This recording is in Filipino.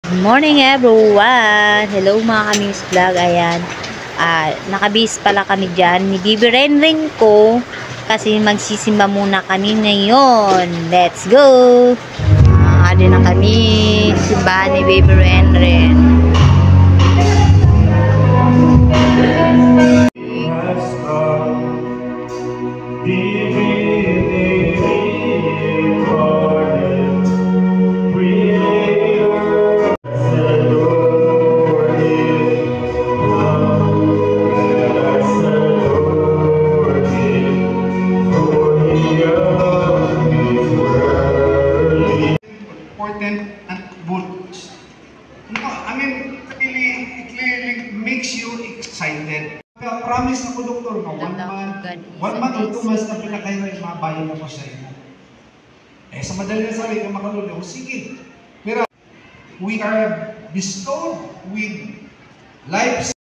Good morning everyone! Hello mga kamings vlog. Ayan. Nakabis pala kami dyan. Ni Bibi Renren ko. Kasi magsisimba muna kami ngayon. Let's go! Adi na kami. Simbahan ni Bibi Renren. Important and good. I mean, it really makes you excited. Kaya promise ako, doktor, na 1 month or 2 months na pinakahiray, mabayan ako sa inyo. Sa madali na sabi ka makaluli, sige. Pero we are bestowed with life.